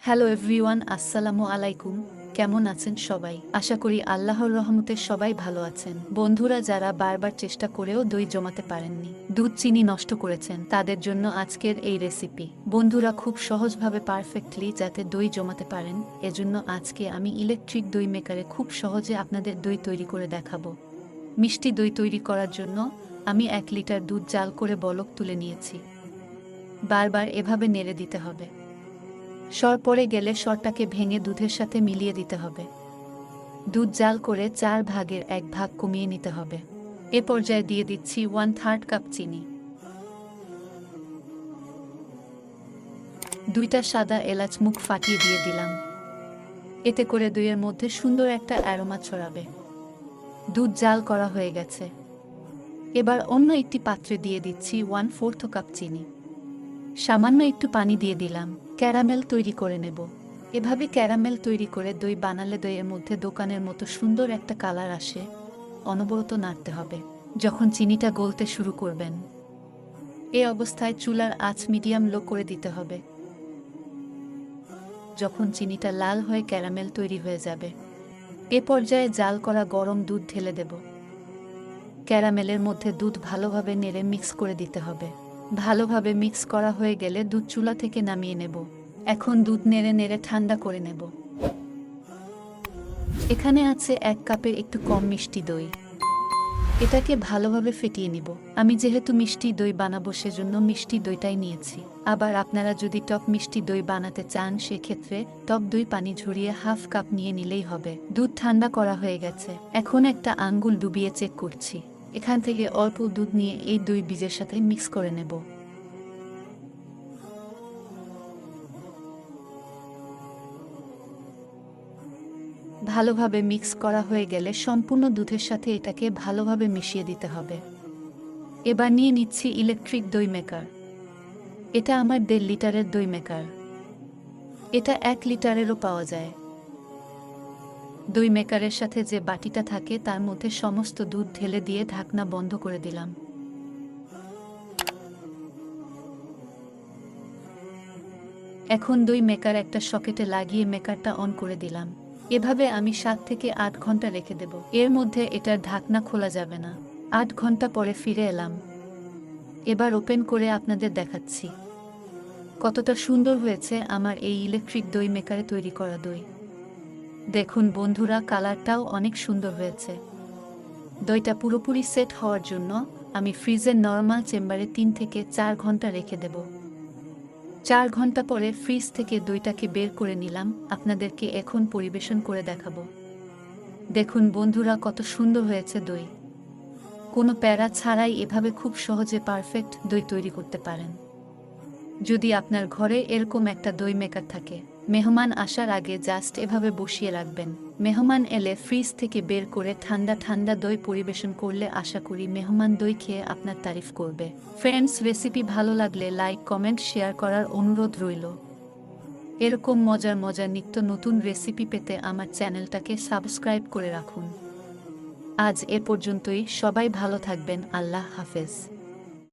Hello everyone, আসসালামু আলাইকুম। কেমন আছেন সবাই? আশা করি আল্লাহর রহমতে সবাই ভালো আছেন। বন্ধুরা যারা বারবার চেষ্টা করেও দই জমাতে পারেননি, দুধ চিনি নষ্ট করেছেন, তাদের জন্য আজকের এই রেসিপি। বন্ধুরা খুব সহজভাবে পারফেক্টলি যাতে দই জমাতে পারেন, এজন্য আজকে আমি ইলেকট্রিক দই মেকারে খুব সহজে আপনাদের দই তৈরি করে দেখাবো। মিষ্টি দই তৈরি করার জন্য আমি 1 লিটার দুধ জাল করে বলক তুলে নিয়েছি। বারবার এভাবে নেড়ে দিতে হবে। সর পড়ে গেলে সরটাকে ভেঙে দুধের সাথে মিলিয়ে দিতে হবে। দুধ জাল করে 4 ভাগের 1 ভাগ কমিয়ে নিতে হবে। এ পর্যায়ে দিয়ে দিচ্ছি 1/3 কাপ চিনি, 2টা সাদা এলাচ মুখ ফাটিয়ে দিয়ে দিলাম। এতে করে দইয়ের মধ্যে সুন্দর একটা অ্যারোমা ছড়াবে। দুধ জাল করা হয়ে গেছে। এবার অন্য একটি পাত্রে দিয়ে দিচ্ছি 1/4 কাপ চিনি। সামান্য একটু পানি দিয়ে দিলাম। ক্যারামেল তৈরি করে নেব। এভাবে ক্যারামেল তৈরি করে দই বানালে দইয়ের মধ্যে দোকানের মতো সুন্দর একটা কালার আসে। অনবরত নাড়তে হবে যখন চিনিটা গলতে শুরু করবেন। এই অবস্থায় চুলার আঁচ মিডিয়াম লো করে দিতে হবে। যখন চিনিটা লাল হয়ে ক্যারামেল তৈরি হয়ে যাবে, এ পর্যায়ে জাল করা গরম দুধ ঢেলে দেব। ক্যারামেলের মধ্যে দুধ ভালোভাবে নেড়ে মিক্স করে দিতে হবে। ভালোভাবে মিক্স করা হয়ে গেলে দুধ চুলা থেকে নামিয়ে নেব। এখন দুধ নেড়ে নেড়ে ঠান্ডা করে নেব। এখানে আছে 1 কাপের একটু কম মিষ্টি দই। এটাকে ভালোভাবে ফেটিয়ে নিব। আমি যেহেতু মিষ্টি দই বানাবো সেজন্য মিষ্টি দইটাই নিয়েছি। আবার আপনারা যদি টক মিষ্টি দই বানাতে চান সেক্ষেত্রে টক দই পানি ঝরিয়ে 1/2 কাপ নিয়ে নিলেই হবে। দুধ ঠান্ডা করা হয়ে গেছে। এখন একটা আঙ্গুল ডুবিয়ে চেক করছি। এখান থেকে অল্প দুধ নিয়ে এই দই বীজের সাথে মিক্স করে নেব। ভালোভাবে মিক্স করা হয়ে গেলে সম্পূর্ণ দুধের সাথে এটাকে ভালোভাবে মিশিয়ে দিতে হবে। এবার নিয়ে নিচ্ছি ইলেকট্রিক দই মেকার। এটা আমার 1.5 লিটারের দই মেকার। এটা 1 লিটারেরও পাওয়া যায়। দই মেকারের সাথে যে বাটিটা থাকে তার মধ্যে সমস্ত দুধ ঢেলে দিয়ে ঢাকনা বন্ধ করে দিলাম। এখন দই মেকার একটা সকেটে লাগিয়ে মেকারটা অন করে দিলাম। এভাবে আমি 7 থেকে 8 ঘন্টা রেখে দেব। এর মধ্যে এটার ঢাকনা খোলা যাবে না। 8 ঘন্টা পরে ফিরে এলাম। এবার ওপেন করে আপনাদের দেখাচ্ছি কতটা সুন্দর হয়েছে আমার এই ইলেকট্রিক দই মেকারে তৈরি করা দই। দেখুন বন্ধুরা, কালারটাও অনেক সুন্দর হয়েছে। দইটা পুরোপুরি সেট হওয়ার জন্য আমি ফ্রিজের নরমাল চেম্বারে 3 থেকে 4 ঘন্টা রেখে দেব। 4 ঘন্টা পরে ফ্রিজ থেকে দইটাকে বের করে নিলাম। আপনাদেরকে এখন পরিবেশন করে দেখাবো। দেখুন বন্ধুরা, কত সুন্দর হয়েছে দই। কোনো প্যারা ছাড়াই এভাবে খুব সহজে পারফেক্ট দই তৈরি করতে পারেন। যদি আপনার ঘরে এরকম একটা দই মেকার থাকে, মেহমান আসার আগে জাস্ট এভাবে বসিয়ে রাখবেন। মেহমান এলে ফ্রিজ থেকে বের করে ঠান্ডা ঠান্ডা দই পরিবেশন করলে আশা করি মেহমান দই খেয়ে আপনার তারিফ করবে। ফ্রেন্ডস, রেসিপি ভালো লাগলে লাইক, কমেন্ট, শেয়ার করার অনুরোধ রইল। এরকম মজার মজার নিত্য নতুন রেসিপি পেতে আমার চ্যানেলটাকে সাবস্ক্রাইব করে রাখুন। আজ এ পর্যন্তই। সবাই ভালো থাকবেন। আল্লাহ হাফেজ।